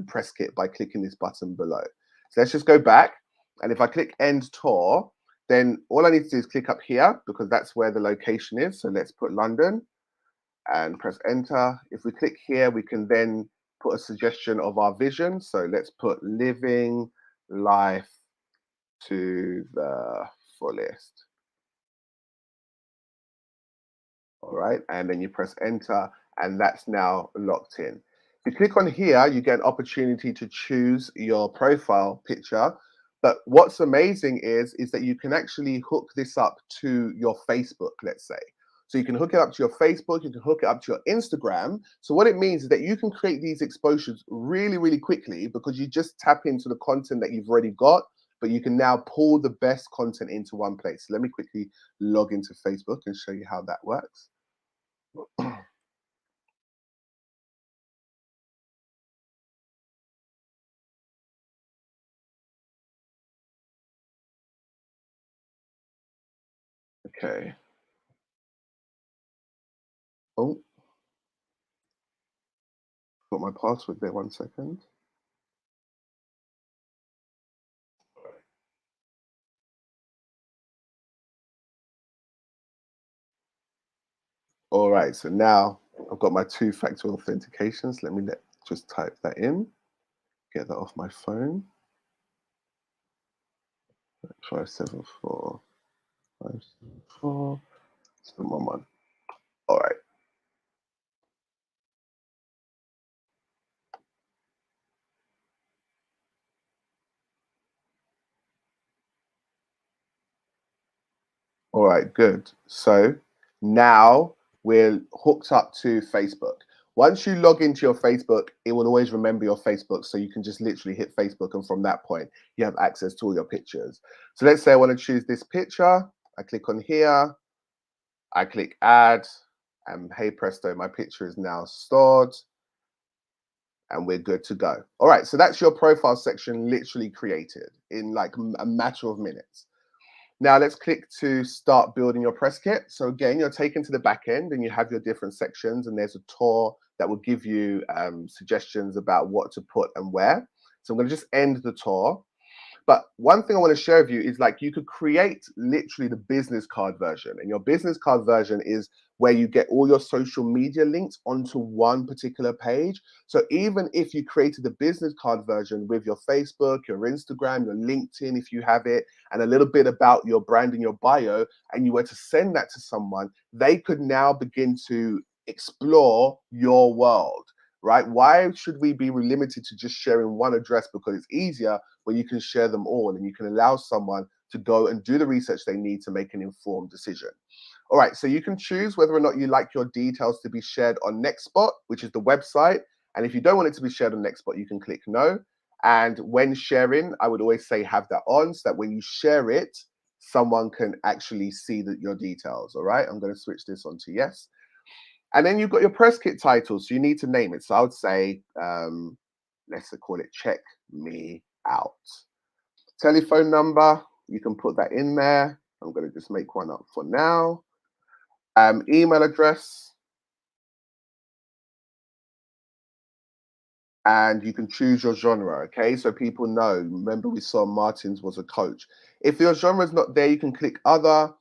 press kit by clicking this button below. So let's just go back. And if I click end tour, then all I need to do is click up here because that's where the location is. So let's put London and press enter. If we click here, we can then put a suggestion of our vision. So let's put living life to the fullest. All right, and then you press enter, and that's now locked in. If you click on here, you get an opportunity to choose your profile picture. But what's amazing is that you can actually hook this up to your Facebook, let's say. So you can hook it up to your Facebook, you can hook it up to your Instagram. So what it means is that you can create these exposures really, really quickly because you just tap into the content that you've already got, but you can now pull the best content into one place. So let me quickly log into Facebook and show you how that works. Okay. Oh, got my password there. 1 second. All right. So now I've got my two-factor authentications. Let me just type that in. Get that off my phone. 574 574 711. All right. All right, good. So now we're hooked up to Facebook. Once you log into your Facebook, it will always remember your Facebook. So you can just literally hit Facebook. And from that point, you have access to all your pictures. So let's say I want to choose this picture. I click on here. I click add. And hey presto, my picture is now stored. And we're good to go. All right, so that's your profile section literally created in like a matter of minutes. Now let's click to start building your press kit. So again, you're taken to the back end and you have your different sections and there's a tour that will give you suggestions about what to put and where. So I'm going to just end the tour. But one thing I want to share with you is like you could create literally the business card version. And your business card version is where you get all your social media links onto one particular page. So even if you created the business card version with your Facebook, your Instagram, your LinkedIn, if you have it, and a little bit about your brand in your bio, and you were to send that to someone, they could now begin to explore your world, right? Why should we be limited to just sharing one address because it's easier when you can share them all and you can allow someone to go and do the research they need to make an informed decision. All right, so you can choose whether or not you like your details to be shared on NxSpot, which is the website. And if you don't want it to be shared on NxSpot, you can click no. And when sharing, I would always say have that on so that when you share it, someone can actually see that your details. All right, I'm going to switch this on to yes. And then you've got your press kit title, so you need to name it. So I would say, let's call it check me out. Telephone number, you can put that in there. I'm going to just make one up for now. Email address, and you can choose your genre, okay? So people know. Remember, we saw Martin's was a coach. If your genre is not there, you can click other,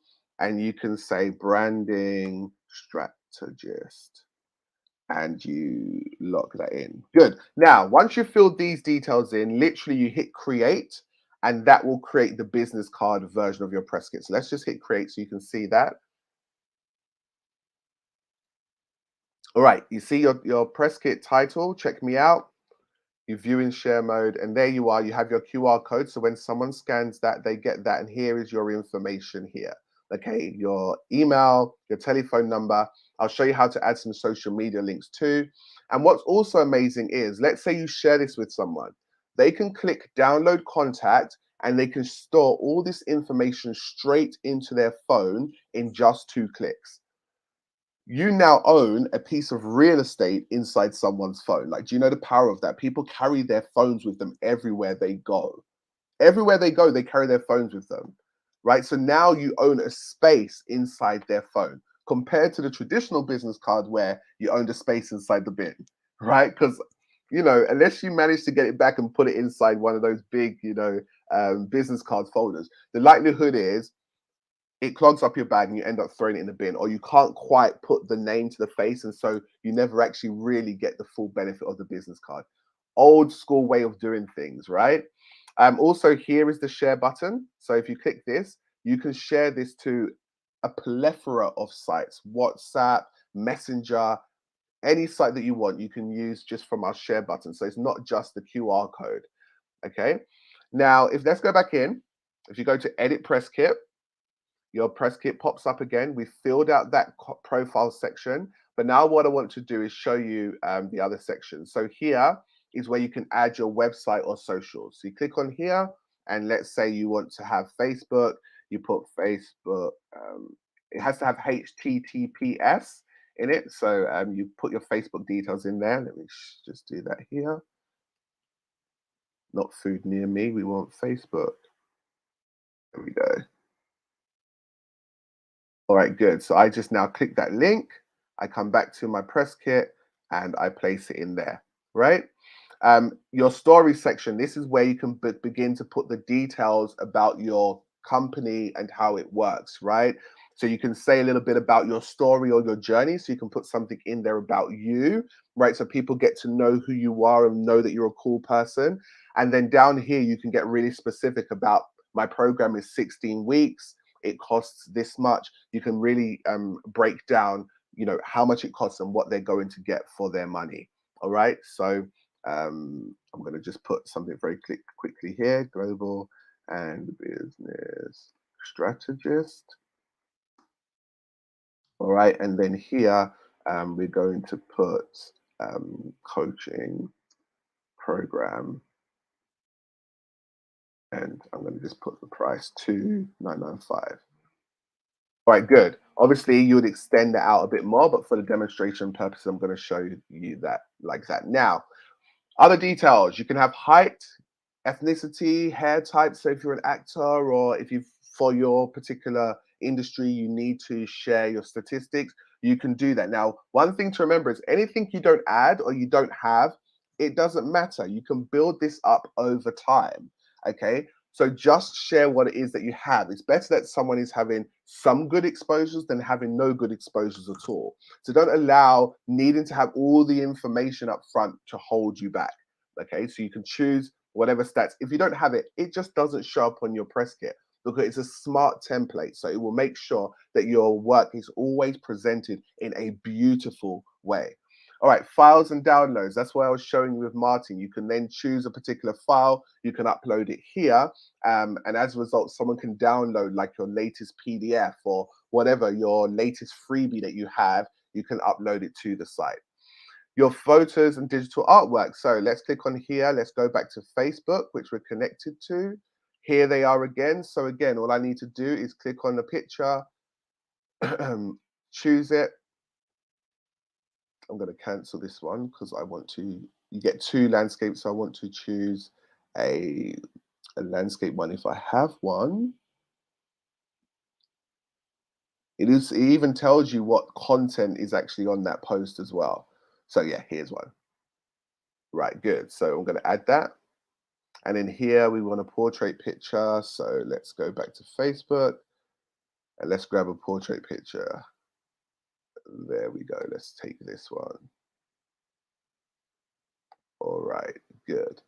and you can say branding strategist, and you lock that in. Good. Now, once you fill these details in, literally you hit create, and that will create the business card version of your press kit. So let's just hit create so you can see that. All right, you see your press kit title, check me out. You view in share mode, and there you are. You have your QR code. So when someone scans that, they get that. And here is your information here. Okay, your email, your telephone number. I'll show you how to add some social media links too. And what's also amazing is, let's say you share this with someone. They can click download contact and they can store all this information straight into their phone in just 2 clicks. You now own a piece of real estate inside someone's phone. Like, do you know the power of that? People carry their phones with them everywhere they go. Everywhere they go, they carry their phones with them, right? So now you own a space inside their phone compared to the traditional business card where you owned a space inside the bin, right? Because, you know, unless you manage to get it back and put it inside one of those big, business card folders, the likelihood is it clogs up your bag and you end up throwing it in the bin, or you can't quite put the name to the face, and so you never actually really get the full benefit of the business card. Old school way of doing things, right? Also, here is the share button. So if you click this, you can share this to a plethora of sites: WhatsApp, Messenger, any site that you want, you can use just from our share button. So it's not just the QR code. Okay. Now, let's go back in. If you go to edit press kit, your press kit pops up again. We filled out that profile section, but now what I want to do is show you the other section. So here is where you can add your website or socials. So you click on here, and let's say you want to have Facebook. You put Facebook. It has to have HTTPS in it. So you put your Facebook details in there. Let me just do that here. Not food near me. We want Facebook. There we go. All right, good. So I just now click that link. I come back to my press kit and I place it in there, right? Your story section, this is where you can begin to put the details about your company and how it works, right? So you can say a little bit about your story or your journey. So you can put something in there about you, right? So people get to know who you are and know that you're a cool person. And then down here, you can get really specific about my program is 16 weeks. It costs this much. You can really break down, how much it costs and what they're going to get for their money. All right. So I'm going to just put something very quickly here: global and business strategist. All right. And then here we're going to put coaching program. And I'm going to just put the price to $995. All right, good. Obviously, you would extend that out a bit more, but for the demonstration purposes, I'm going to show you that like that. Now, other details: you can have height, ethnicity, hair type. So if you're an actor, or if you, for your particular industry, you need to share your statistics, you can do that. Now, one thing to remember is anything you don't add or you don't have, it doesn't matter. You can build this up over time. Okay. So just share what it is that you have. It's better that someone is having some good exposures than having no good exposures at all. So don't allow needing to have all the information up front to hold you back. Okay, so you can choose whatever stats. If you don't have it, it just doesn't show up on your press kit because it's a smart template. So it will make sure that your work is always presented in a beautiful way. All right, files and downloads. That's what I was showing you with Martin. You can then choose a particular file. You can upload it here. And as a result, someone can download like your latest PDF or whatever, your latest freebie that you have. You can upload it to the site. Your photos and digital artwork. So let's click on here. Let's go back to Facebook, which we're connected to. Here they are again. So again, all I need to do is click on the picture, choose it. I'm going to cancel this one because I want to, you get two landscapes. So I want to choose a landscape one if I have one. It even tells you what content is actually on that post as well. So yeah, here's one. Right, good. So I'm going to add that. And in here, we want a portrait picture. So let's go back to Facebook and let's grab a portrait picture. There we go. Let's take this one. All right, good.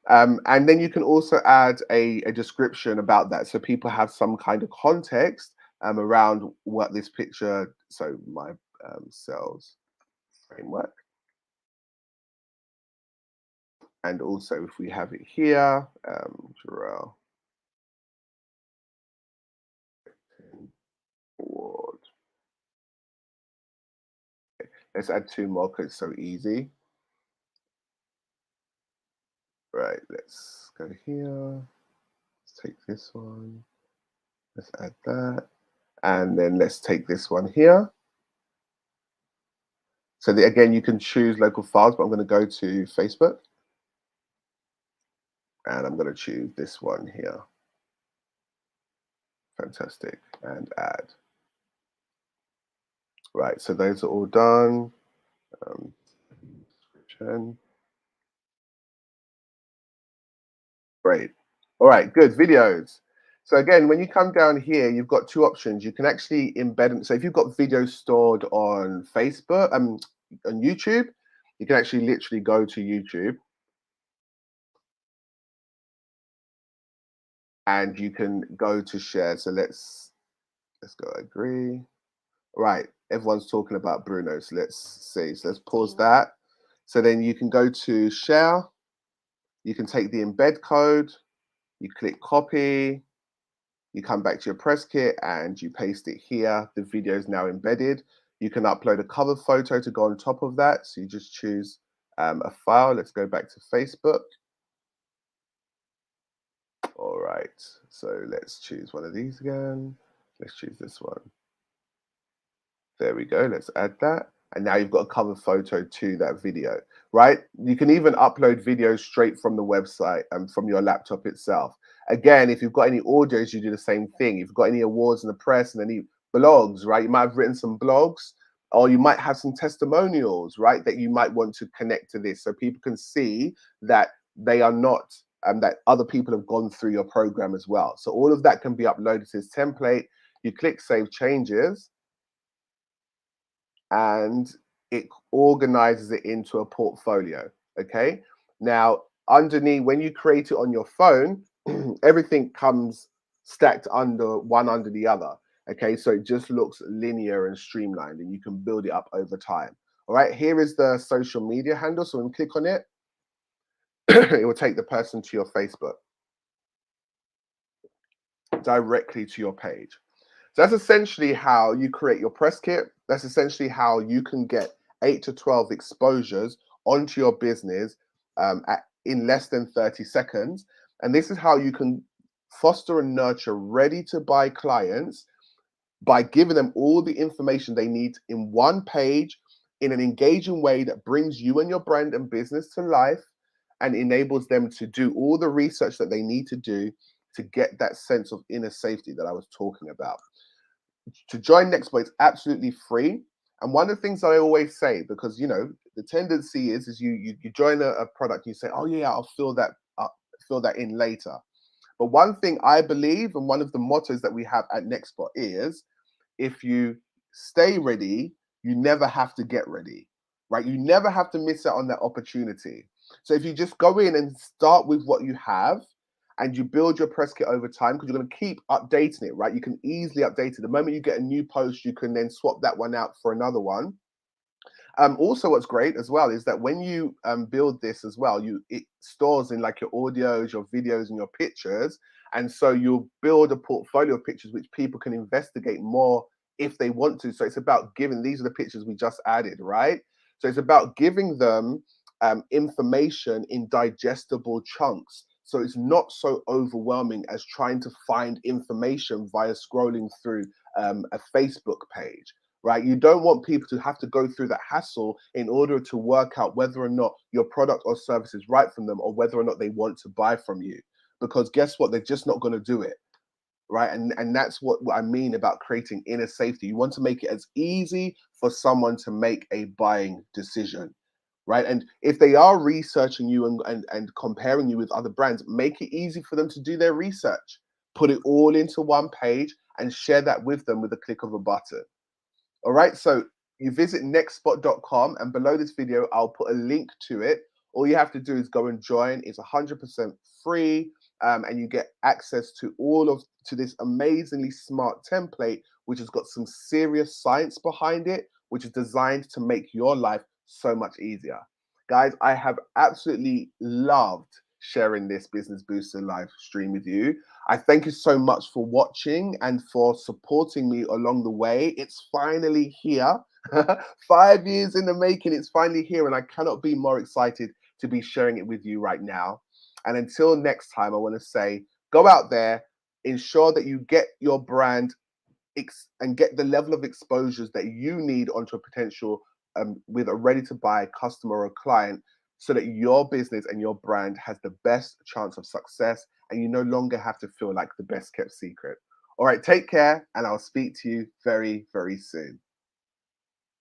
And then you can also add a description about that. So people have some kind of context around what this picture, so my sales framework. And also if we have it here, Jor'EL Award. Okay, let's add two more because it's so easy. Right, let's go here. Let's take this one. Let's add that. And then let's take this one here. So again, you can choose local files, but I'm going to go to Facebook. And I'm going to choose this one here. Fantastic. And add. Right, so those are all done. Description. Great. All right, good. Videos. So again, when you come down here, you've got two options. You can actually embed them. So if you've got videos stored on Facebook, on YouTube, you can actually literally go to YouTube and you can go to share. So let's go agree. Right, everyone's talking about Bruno. So let's see. So let's pause that. So then you can go to share. You can take the embed code. You click copy. You come back to your press kit and you paste it here. The video is now embedded. You can upload a cover photo to go on top of that. So you just choose a file. Let's go back to Facebook. All right, so let's choose one of these again. Let's choose this one. There we go. Let's add that. And now you've got a cover photo to that video, right? You can even upload videos straight from the website and from your laptop itself. Again, if you've got any audios, you do the same thing. If you've got any awards in the press and any blogs, right? You might have written some blogs or you might have some testimonials, right? That you might want to connect to this so people can see that they are not, that other people have gone through your program as well. So all of that can be uploaded to this template. You click Save Changes and it organizes it into a portfolio. Okay. Now, underneath, when you create it on your phone, everything comes stacked under the other. Okay. So it just looks linear and streamlined and you can build it up over time. All right. Here is the social media handle. So when you click on it, it will take the person to your Facebook directly to your page. So that's essentially how you create your press kit. That's essentially how you can get 8 to 12 exposures onto your business in less than 30 seconds. And this is how you can foster and nurture ready to buy clients by giving them all the information they need in one page in an engaging way that brings you and your brand and business to life and enables them to do all the research that they need to do to get that sense of inner safety that I was talking about. To join NxSpot, it's absolutely free. And one of the things I always say, because you know the tendency is you join a product, you say, oh yeah, I'll fill that in later. But one thing I believe, and one of the mottos that we have at NxSpot is, if you stay ready, you never have to get ready, right? You never have to miss out on that opportunity. So if you just go in and start with what you have, and you build your press kit over time, because you're going to keep updating it, right? You can easily update it. The moment you get a new post, you can then swap that one out for another one. Also, what's great as well is that when you build this as well, it stores in like your audios, your videos, and your pictures, and so you'll build a portfolio of pictures which people can investigate more if they want to. So it's about giving. These are the pictures we just added, right? So it's about giving them information in digestible chunks. So it's not so overwhelming as trying to find information via scrolling through a Facebook page, right? You don't want people to have to go through that hassle in order to work out whether or not your product or service is right for them or whether or not they want to buy from you. Because guess what? They're just not going to do it, right? And that's what I mean about creating inner safety. You want to make it as easy for someone to make a buying decision, right? And if they are researching you and comparing you with other brands, make it easy for them to do their research. Put it all into one page and share that with them with a click of a button. All right, so you visit nextspot.com, and below this video, I'll put a link to it. All you have to do is go and join. It's 100% free, and you get access to to this amazingly smart template, which has got some serious science behind it, which is designed to make your life so much easier. Guys, I have absolutely loved sharing this Business Booster live stream with you. I thank you so much for watching and for supporting me along the way. It's finally here. 5 years in the making, it's finally here, and I cannot be more excited to be sharing it with you right now. And until next time, I want to say, go out there, ensure that you get your brand and get the level of exposures that you need onto a potential with a ready to buy customer or client, so that your business and your brand has the best chance of success and you no longer have to feel like the best kept secret. All right, take care, and I'll speak to you very, very soon.